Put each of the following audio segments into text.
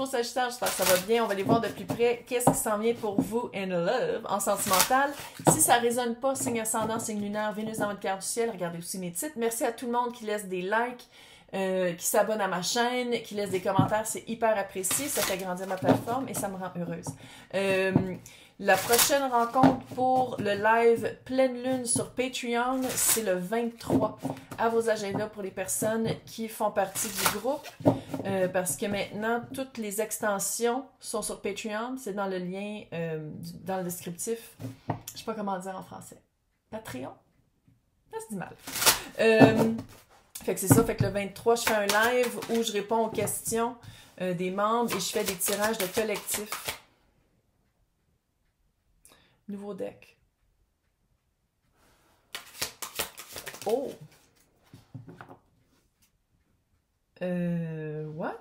Bonjour Sagittaire, j'espère que ça va bien. On va aller voir de plus près qu'est-ce qui s'en vient pour vous in love, en sentimental. Si ça résonne pas, signe ascendant, signe lunaire, Vénus dans votre carte du ciel, regardez aussi mes titres. Merci à tout le monde qui laisse des likes, qui s'abonne à ma chaîne, qui laisse des commentaires, c'est hyper apprécié, ça fait grandir ma plateforme et ça me rend heureuse. La prochaine rencontre pour le live pleine lune sur Patreon, c'est le 23. À vos agendas pour les personnes qui font partie du groupe, parce que maintenant, toutes les extensions sont sur Patreon. C'est dans le lien, dans le descriptif. Je sais pas comment dire en français. Patreon? Ça se dit mal. Fait que c'est ça, fait que le 23, je fais un live où je réponds aux questions des membres et je fais des tirages de collectifs. Nouveau deck. Oh! What?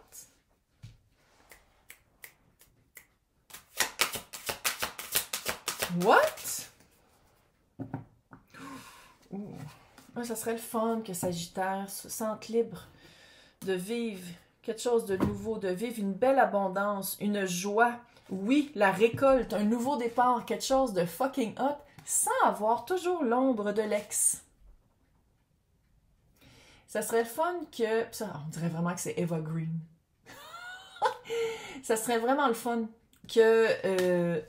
What? Ouh. Ça serait le fun que Sagittaire se sente libre de vivre quelque chose de nouveau, de vivre une belle abondance, une joie. Oui, la récolte, un nouveau départ, quelque chose de fucking hot, sans avoir toujours l'ombre de l'ex. Ça serait le fun que... Ça, on dirait vraiment que c'est Eva Green. Ça serait vraiment le fun que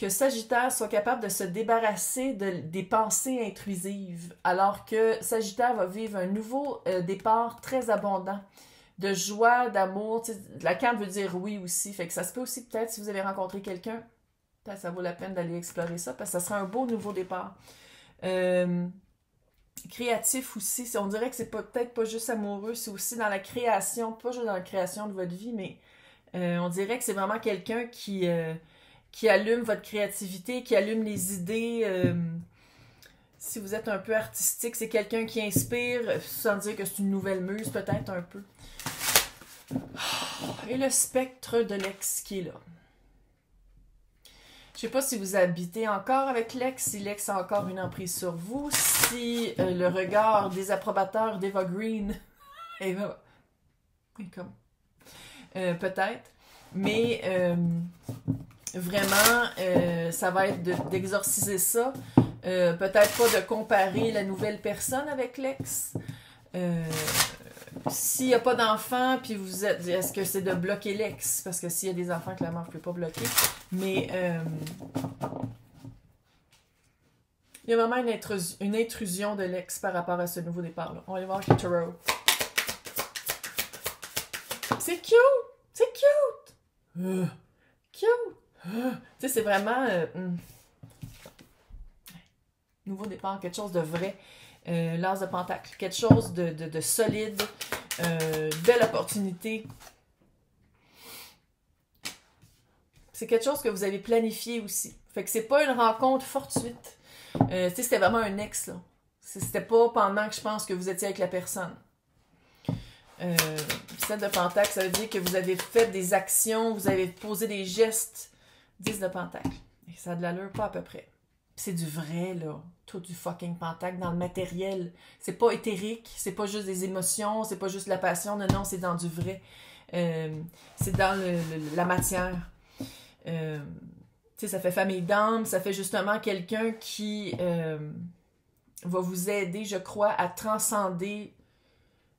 Sagittaire soit capable de se débarrasser des pensées intrusives, alors que Sagittaire va vivre un nouveau départ très abondant, de joie, d'amour. La carte veut dire oui aussi, fait que ça se peut aussi peut-être si vous avez rencontré quelqu'un, peut-être ça vaut la peine d'aller explorer ça, parce que ça serait un beau nouveau départ. Créatif aussi, on dirait que c'est peut-être pas juste amoureux, c'est aussi dans la création, pas juste dans la création de votre vie, mais on dirait que c'est vraiment quelqu'un qui allume votre créativité, qui allume les idées. Si vous êtes un peu artistique, c'est quelqu'un qui inspire, sans dire que c'est une nouvelle muse, peut-être un peu. Et le spectre de l'ex qui est là. Je sais pas si vous habitez encore avec l'ex, si l'ex a encore une emprise sur vous, si le regard des approbateurs d'Eva Green Eva, comme peut-être, mais vraiment ça va être d'exorciser ça, peut-être pas de comparer la nouvelle personne avec l'ex. S'il n'y a pas d'enfants, puis vous êtes... Est-ce que c'est de bloquer l'ex? Parce que s'il y a des enfants, clairement, vous ne pouvez pas bloquer. Mais il y a vraiment une intrusion de l'ex par rapport à ce nouveau départ-là. On va aller voir avec le tarot. C'est cute! C'est cute! Cute! Tu sais, c'est vraiment... nouveau départ, quelque chose de vrai. L'as de pentacle, quelque chose de solide, belle opportunité. C'est quelque chose que vous avez planifié aussi. Fait que c'est pas une rencontre fortuite. Tu sais, c'était vraiment un ex, là. C'était pas pendant que je pense que vous étiez avec la personne. 7 de pentacle, ça veut dire que vous avez fait des actions, vous avez posé des gestes. 10 de pentacle. Et ça a de l'allure, pas à peu près. C'est du vrai, là. Tout du fucking pentacle dans le matériel. C'est pas éthérique, c'est pas juste des émotions, c'est pas juste la passion. Non, non, c'est dans du vrai. C'est dans la matière. Tu sais, ça fait famille d'âme, ça fait justement quelqu'un qui va vous aider, je crois, à transcender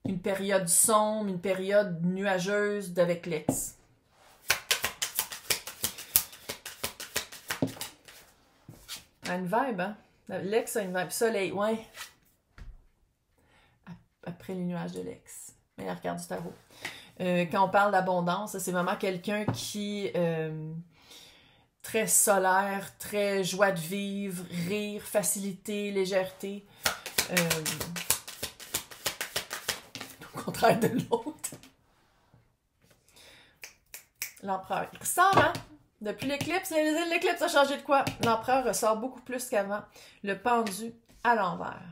une période sombre, une période nuageuse d'avec l'ex. Une vibe, hein? L'ex a une vibe. Soleil, ouais. Après les nuages de l'ex. Meilleure carte du tarot. Quand on parle d'abondance, c'est vraiment quelqu'un qui... très solaire, très joie de vivre, rire, facilité, légèreté. Au contraire de l'autre. L'empereur. Il ressemble, hein? Depuis l'éclipse, l'éclipse a changé de quoi? L'empereur ressort beaucoup plus qu'avant. Le pendu à l'envers.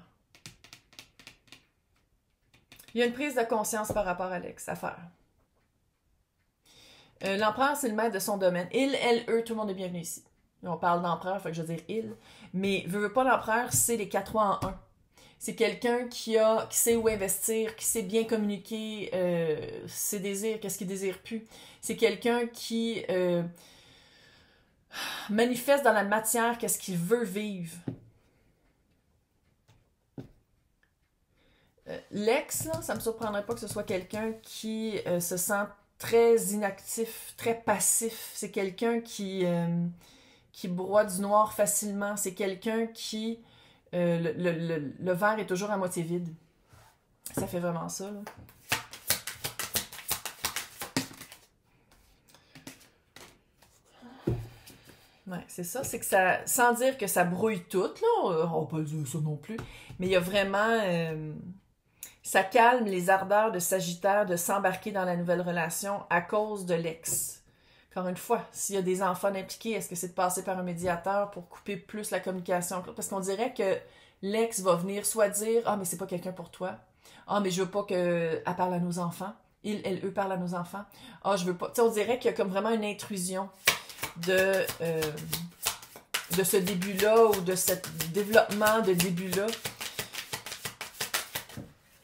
Il y a une prise de conscience par rapport à l'ex à faire. L'empereur, c'est le maître de son domaine. Il, elle, eux, tout le monde est bienvenu ici. On parle d'empereur, fait que je veux dire il. Mais veut pas l'empereur, c'est les 4 rois en un. C'est quelqu'un qui sait où investir, qui sait bien communiquer ses désirs, qu'est-ce qu'il désire plus. C'est quelqu'un qui manifeste dans la matière qu'est-ce qu'il veut vivre. L'ex, là, ça me surprendrait pas que ce soit quelqu'un qui se sent très inactif, très passif. C'est quelqu'un qui broie du noir facilement. C'est quelqu'un qui... le verre est toujours à moitié vide. Ça fait vraiment ça, là. Ouais, c'est ça. C'est que ça... Sans dire que ça brouille tout, là. On va pas dire ça non plus. Mais il y a vraiment... ça calme les ardeurs de Sagittaire de s'embarquer dans la nouvelle relation à cause de l'ex. Encore une fois, s'il y a des enfants impliqués, est-ce que c'est de passer par un médiateur pour couper plus la communication? Parce qu'on dirait que l'ex va venir soit dire « Ah, mais c'est pas quelqu'un pour toi. Ah, mais je veux pas qu'elle parle à nos enfants. Eux parlent à nos enfants. Ah, je veux pas... » Tu sais, on dirait qu'il y a comme vraiment une intrusion de ce début-là ou de ce développement de début-là.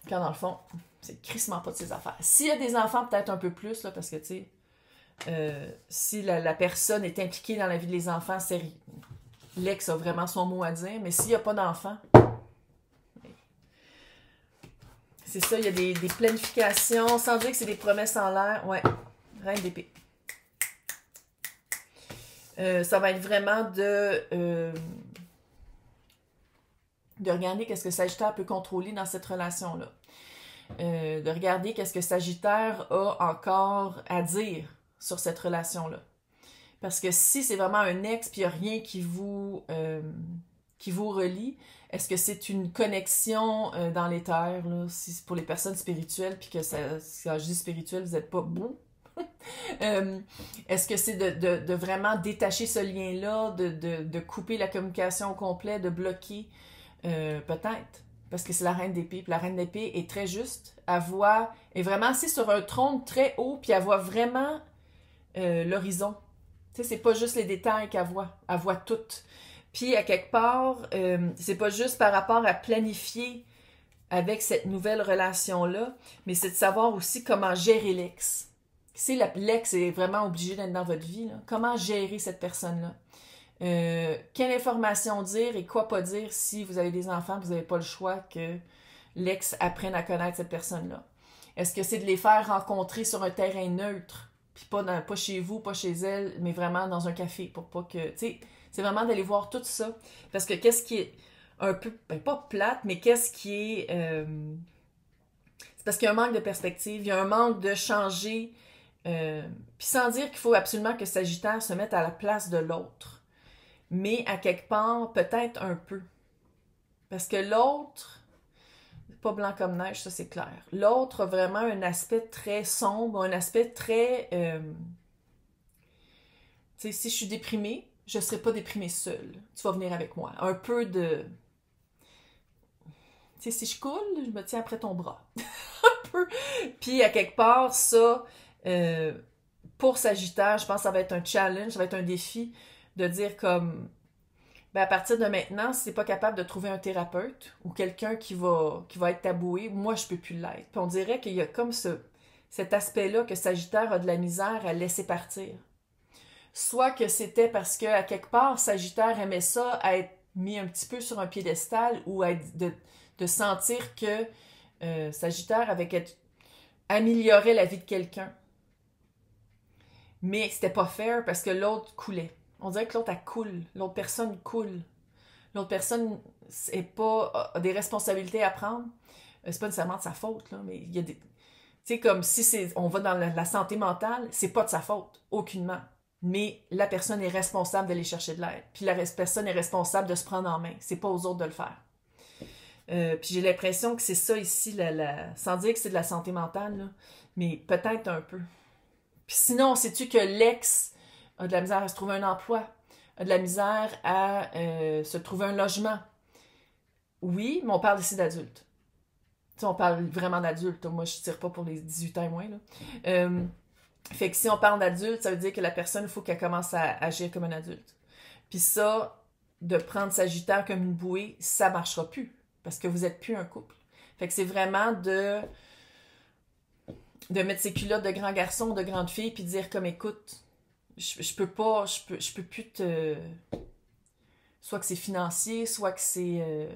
Quand dans le fond, c'est crissement pas de ses affaires. S'il y a des enfants, peut-être un peu plus, là, parce que, tu sais, si la personne est impliquée dans la vie des enfants, l'ex a vraiment son mot à dire, mais s'il n'y a pas d'enfants, c'est ça, il y a des planifications, sans dire que c'est des promesses en l'air. Ouais, reine d'épée. Ça va être vraiment de regarder qu'est-ce que Sagittaire peut contrôler dans cette relation-là. De regarder qu'est-ce que Sagittaire a encore à dire sur cette relation-là. Parce que si c'est vraiment un ex puis il n'y a rien qui vous relie, est-ce que c'est une connexion dans l'éther, là, si c'est pour les personnes spirituelles, puis que quand je dis spirituel, vous n'êtes pas bon? Est-ce que c'est de vraiment détacher ce lien-là, de couper la communication au complet, de bloquer? Peut-être. Parce que c'est la reine d'épée. Puis la reine d'épée est très juste. Elle est vraiment assise sur un trône très haut, puis elle voit vraiment l'horizon. Tu sais, c'est pas juste les détails qu'elle voit. Elle voit tout. Puis, à quelque part, c'est pas juste par rapport à planifier avec cette nouvelle relation-là, mais c'est de savoir aussi comment gérer l'ex. Si l'ex est vraiment obligé d'être dans votre vie, là, comment gérer cette personne-là? Quelle information dire et quoi pas dire si vous avez des enfants, vous n'avez pas le choix que l'ex apprenne à connaître cette personne-là. Est-ce que c'est de les faire rencontrer sur un terrain neutre, puis pas chez vous, pas chez elle, mais vraiment dans un café, pour pas que... Tu sais, c'est vraiment d'aller voir tout ça. Parce que qu'est-ce qui est un peu, pas plate, mais qu'est-ce qui est... c'est parce qu'il y a un manque de perspective, il y a un manque de changer, puis sans dire qu'il faut absolument que Sagittaire se mette à la place de l'autre. Mais à quelque part, peut-être un peu. Parce que l'autre, pas blanc comme neige, ça c'est clair. L'autre a vraiment un aspect très sombre, un aspect très... tu sais, si je suis déprimée, je ne serai pas déprimée seule. Tu vas venir avec moi. Un peu de... Tu sais, si je coule, je me tiens après ton bras. Un peu. Puis à quelque part, ça, pour Sagittaire, je pense que ça va être un challenge, ça va être un défi de dire comme, ben à partir de maintenant, si t'es pas capable de trouver un thérapeute ou quelqu'un qui va être taboué, moi je peux plus l'être. Puis on dirait qu'il y a comme cet aspect-là que Sagittaire a de la misère à laisser partir. Soit que c'était parce que à quelque part, Sagittaire aimait ça, à être mis un petit peu sur un piédestal ou de sentir que Sagittaire améliorait la vie de quelqu'un. Mais c'était pas fair parce que l'autre coulait. On dirait que l'autre, elle coule. L'autre personne coule. L'autre personne a des responsabilités à prendre. C'est pas nécessairement de sa faute, là, mais il y a des... Tu sais, comme si on va dans la santé mentale, c'est pas de sa faute, aucunement. Mais la personne est responsable d'aller chercher de l'aide. Puis la personne est responsable de se prendre en main. C'est pas aux autres de le faire. Puis j'ai l'impression que c'est ça ici, sans dire que c'est de la santé mentale, là, mais peut-être un peu. Puis sinon, sais-tu que l'ex a de la misère à se trouver un emploi, a de la misère à se trouver un logement? Oui, mais on parle ici d'adultes. Tu sais, on parle vraiment d'adultes. Moi, je tire pas pour les 18 ans et moins, là. Fait que si on parle d'adulte, ça veut dire que la personne, il faut qu'elle commence à agir comme un adulte. Puis ça, de prendre Sagittaire comme une bouée, ça marchera plus. parce que vous n'êtes plus un couple. Fait que c'est vraiment de mettre ses culottes de grand garçon, de grande fille, puis de dire comme, écoute, je peux plus te... Soit que c'est financier, soit que c'est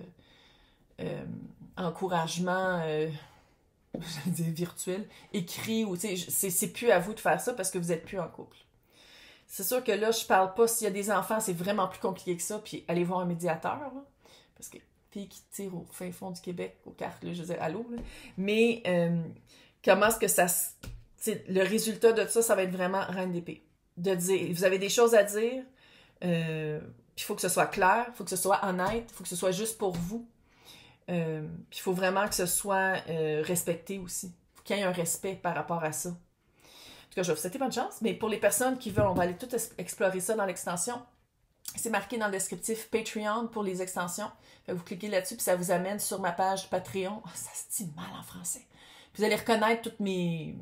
encouragement, j'allais dire virtuel, écrit, ou tu sais, c'est plus à vous de faire ça parce que vous êtes plus en couple. C'est sûr que là, je parle pas, s'il y a des enfants, c'est vraiment plus compliqué que ça, puis allez voir un médiateur, là, parce que filles qui tirent au fin fond du Québec, aux cartes, là, je veux dire, allô, là. Mais comment est-ce que ça... le résultat de ça, ça va être vraiment reine d'épée. De dire, vous avez des choses à dire, puis il faut que ce soit clair, il faut que ce soit honnête, il faut que ce soit juste pour vous. Puis il faut vraiment que ce soit respecté aussi. Il faut qu'il y ait un respect par rapport à ça. En tout cas, je vais vous souhaiter bonne chance, mais pour les personnes qui veulent, on va aller tout explorer ça dans l'extension. C'est marqué dans le descriptif Patreon pour les extensions. Fait que vous cliquez là-dessus, puis ça vous amène sur ma page Patreon. Oh, ça se dit mal en français. Puis vous allez reconnaître toutes mes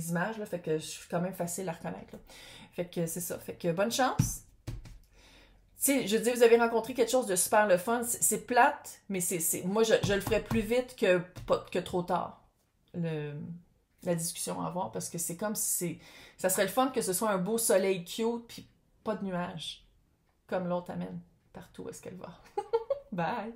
images, là, fait que je suis quand même facile à reconnaître. Là. Fait que c'est ça. Fait que bonne chance. Tu sais, je dis, vous avez rencontré quelque chose de super le fun. C'est plate, mais moi, je le ferais plus vite que trop tard. La discussion à avoir, parce que c'est comme si ça serait le fun que ce soit un beau soleil cute, puis pas de nuages, comme l'autre amène partout où est-ce qu'elle va. Bye!